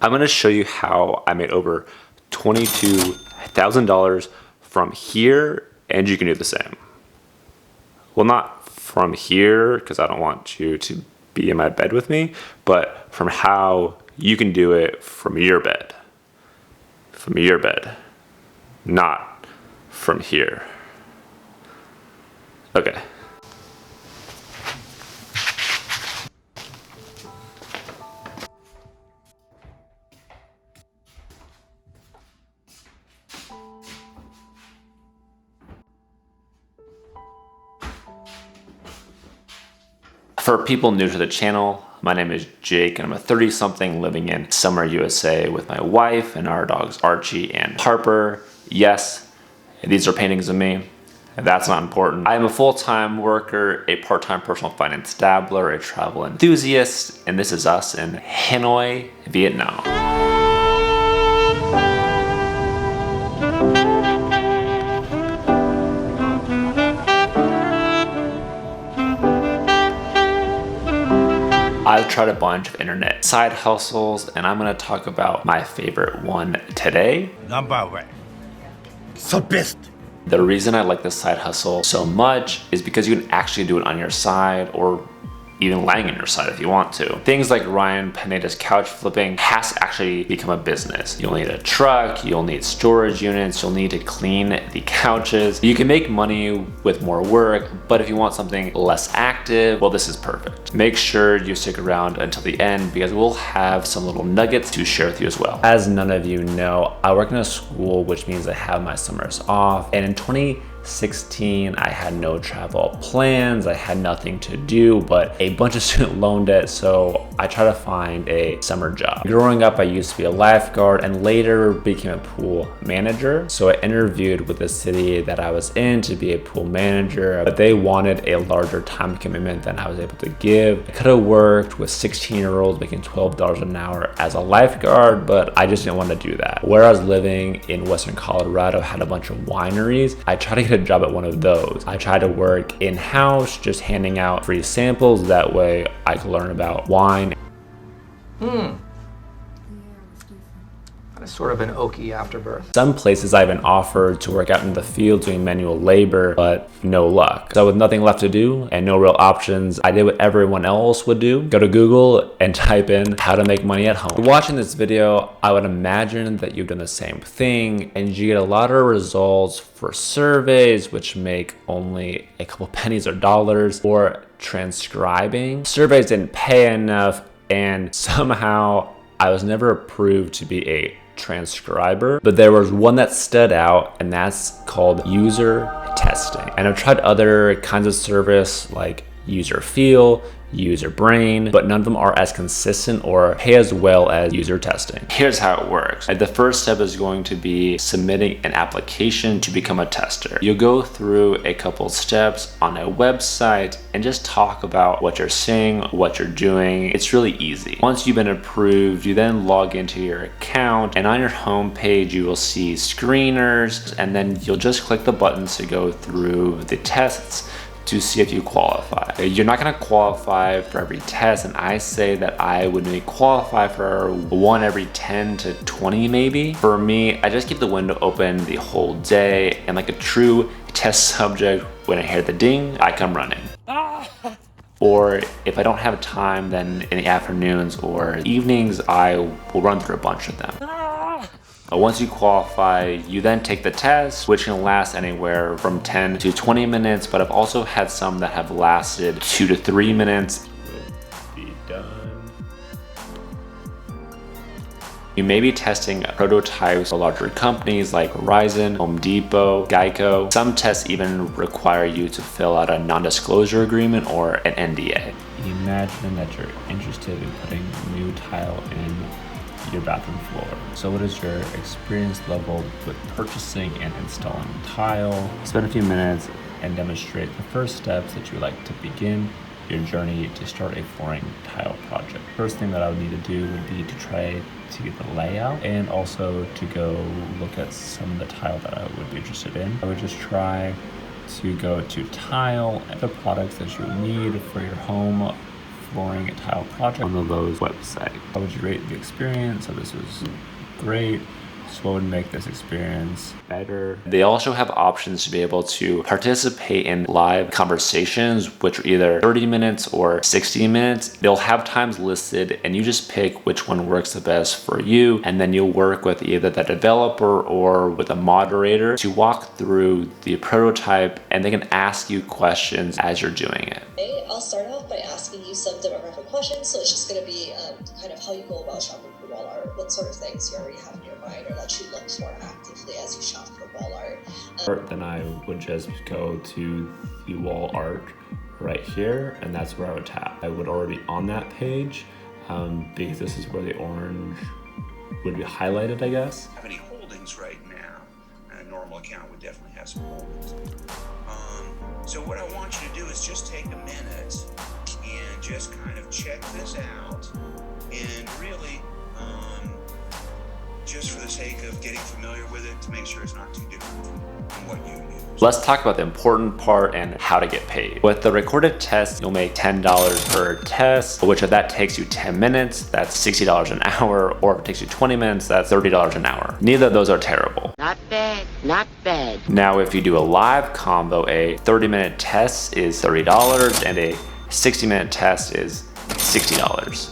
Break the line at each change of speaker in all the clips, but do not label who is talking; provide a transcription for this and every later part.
I'm gonna show you how I made over $22,000 from here, and you can do the same. Well, not from here, because I don't want you to be in my bed with me, but from how you can do it from your bed. From your bed, not from here. Okay. For people new to the channel, my name is Jake and I'm a 30-something living in Summer, USA with my wife and our dogs Archie and Harper. Yes, these are paintings of me. That's not important. I am a full-time worker, a part-time personal finance dabbler, a travel enthusiast, and this is us in Hanoi, Vietnam. I've tried a bunch of internet side hustles, and I'm gonna talk about my favorite one today.
Number one. So best.
The reason I like this side hustle so much is because you can actually do it on your side or even laying on your side if you want to. Things like Ryan Pineda's couch flipping has to actually become a business. You'll need a truck, you'll need storage units, you'll need to clean the couches. You can make money with more work, but if you want something less active, well, this is perfect. Make sure you stick around until the end because we'll have some little nuggets to share with you as well. As none of you know, I work in a school, which means I have my summers off, and in 2016, I had no travel plans. I had nothing to do but a bunch of student loan debt, so I tried to find a summer job. Growing up, I used to be a lifeguard and later became a pool manager. So I interviewed with the city that I was in to be a pool manager, but they wanted a larger time commitment than I was able to give. I could have worked with 16-year-olds making $12 an hour as a lifeguard, but I just didn't want to do that. Where I was living in Western Colorado had a bunch of wineries. I tried to get a job at one of those. I tried to work in-house, just handing out free samples. That way I could learn about wine.
It's sort of an oaky afterbirth.
Some places I've been offered to work out in the field doing manual labor, but no luck. So with nothing left to do and no real options, I did what everyone else would do. Go to Google and type in how to make money at home. Watching this video, I would imagine that you've done the same thing and you get a lot of results for surveys, which make only a couple pennies or dollars, or transcribing. Surveys didn't pay enough, and somehow I was never approved to be a transcriber, but there was one that stood out, and that's called user testing. And I've tried other kinds of service like user feel, user brain, but none of them are as consistent or pay as well as user testing. Here's how it works. The first step is going to be submitting an application to become a tester. You'll go through a couple steps on a website and just talk about what you're seeing, what you're doing. It's really easy. Once you've been approved, you then log into your account, and on your home page you will see screeners, and then you'll just click the buttons to go through the tests to see if you qualify. You're not gonna qualify for every test, and I say that I would maybe qualify for one every 10 to 20 maybe. For me, I just keep the window open the whole day, and like a true test subject, when I hear the ding, I come running. Or if I don't have time, then in the afternoons or evenings, I will run through a bunch of them. Once you qualify, you then take the test, which can last anywhere from 10 to 20 minutes, but I've also had some that have lasted 2 to 3 minutes. Will be done. You may be testing prototypes for larger companies like Verizon, Home Depot, Geico. Some tests even require you to fill out a non-disclosure agreement or an NDA. Imagine that you're interested in putting new tile in your bathroom floor. So what is your experience level with purchasing and installing tile? Spend a few minutes and demonstrate the first steps that you would like to begin your journey to start a flooring tile project. First thing that I would need to do would be to try to get the layout and also to go look at some of the tile that I would be interested in. I would just try to go to tile and the products that you need for your home exploring a tile project on the Lowe's website. How would you rate the experience? So this was great. So what would make this experience better? They also have options to be able to participate in live conversations, which are either 30 minutes or 60 minutes. They'll have times listed and you just pick which one works the best for you. And then you'll work with either the developer or with a moderator to walk through the prototype, and they can ask you questions as you're doing it.
I'll start off by asking you some demographic questions. So it's just going to be kind of how you go about shopping for wall art, what sort of things you already have in your mind or that you look for actively as you shop for wall art.
Then I would just go to the wall art right here, and that's where I would tap. I would already be on that page because this is where the orange would be highlighted, I guess.
Have any holdings right now? A normal account would definitely have some holdings. So what I want you to do is just take a minute and just kind of check this out, and really, just for the sake of getting familiar with it, to make sure it's not too different from what you use.
Let's talk about the important part and how to get paid. With the recorded test, you'll make $10 per test, which if that takes you 10 minutes, that's $60 an hour, or if it takes you 20 minutes, that's $30 an hour. Neither of those are terrible.
Not bad, not bad.
Now, if you do a live combo, a 30-minute test is $30 and a 60-minute test is $60.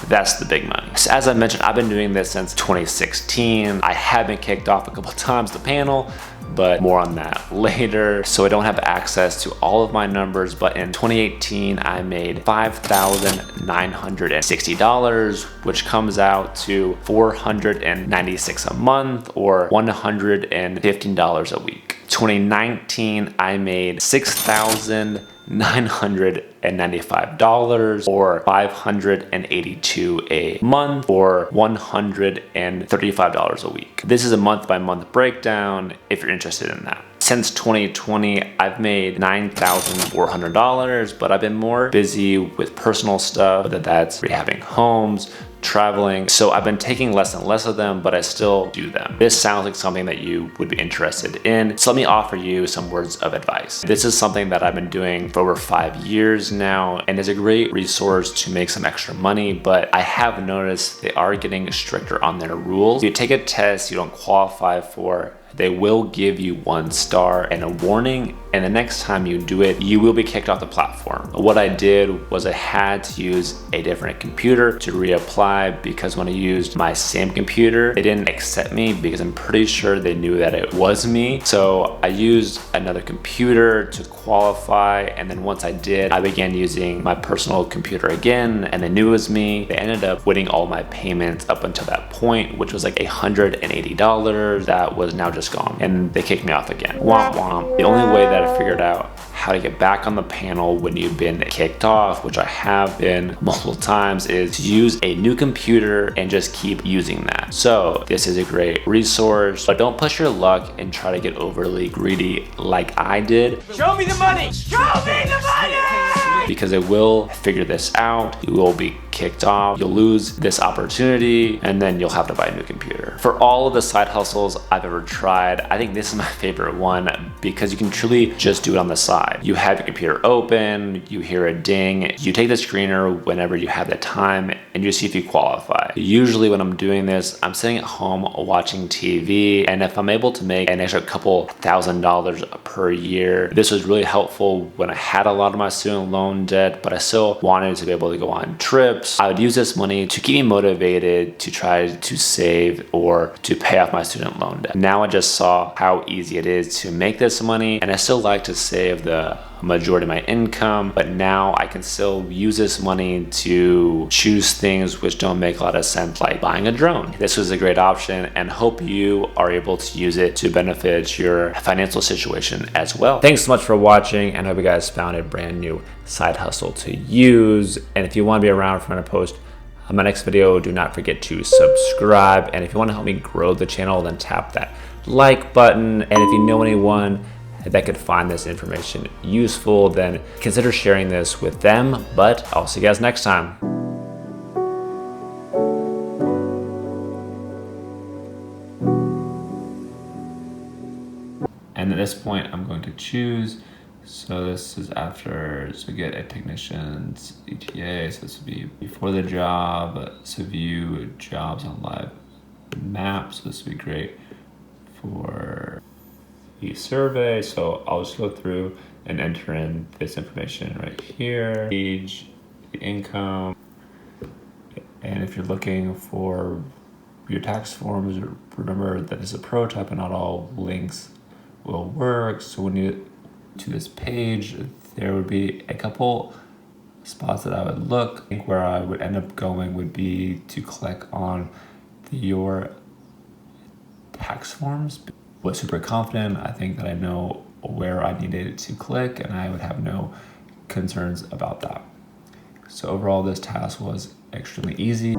That's the big money. So as I mentioned, I've been doing this since 2016. I have been kicked off a couple times the panel, but more on that later. So I don't have access to all of my numbers, but in 2018, I made $5,960, which comes out to $496 a month or $115 a week. 2019, I made $6,995 or $582 a month or $135 a week. This is a month-by-month breakdown if you're interested in that. Since 2020, I've made $9,400, but I've been more busy with personal stuff, whether that's rehabbing homes, traveling. So I've been taking less and less of them, but I still do them. This sounds like something that you would be interested in. So let me offer you some words of advice. This is something that I've been doing for over 5 years now, and is a great resource to make some extra money, but I have noticed they are getting stricter on their rules. If you take a test you don't qualify for, they will give you 1 star and a warning, and the next time you do it, you will be kicked off the platform. What I did was I had to use a different computer to reapply, because when I used my same computer, they didn't accept me because I'm pretty sure they knew that it was me. So I used another computer to qualify, and then once I did, I began using my personal computer again, and they knew it was me. They ended up winning all my payments up until that point, which was like $180 that was now just gone, and they kicked me off again. Womp womp. The only way that I figured out how to get back on the panel when you've been kicked off, which I have been multiple times, is to use a new computer and just keep using that. So this is a great resource, but don't push your luck and try to get overly greedy like I did.
Show me the money! Show me the money!
Because it will figure this out. You will be kicked off. You'll lose this opportunity, and then you'll have to buy a new computer. For all of the side hustles I've ever tried, I think this is my favorite one because you can truly just do it on the side. You have your computer open, you hear a ding, you take the screener whenever you have the time, and you see if you qualify. Usually when I'm doing this, I'm sitting at home watching TV, and if I'm able to make an extra couple $1,000s per year, this was really helpful when I had a lot of my student loan debt, but I still wanted to be able to go on trips. I would use this money to keep me motivated to try to save or to pay off my student loan debt. Now I just saw how easy it is to make this money, and I still like to save the majority of my income, but now I can still use this money to choose things which don't make a lot of sense, like buying a drone. This was a great option, and hope you are able to use it to benefit your financial situation as well. Thanks so much for watching, and I hope you guys found a brand new side hustle to use. And if you want to be around for when I post on my next video, do not forget to subscribe. And if you want to help me grow the channel, then tap that like button. And if you know anyone that could find this information useful, then consider sharing this with them. But I'll see you guys next time. And at this point, I'm going to choose So this is after, so we get a technician's ETA, so this would be before the job, so view jobs on live maps. This would be great for the survey. So I'll just go through and enter in this information right here, age, the income, and if you're looking for your tax forms, remember that it's a prototype and not all links will work. So when you to this page, there would be a couple spots that I would look. I think where I would end up going would be to click on your tax forms. I was super confident. I think that I know where I needed to click and I would have no concerns about that. So overall, this task was extremely easy.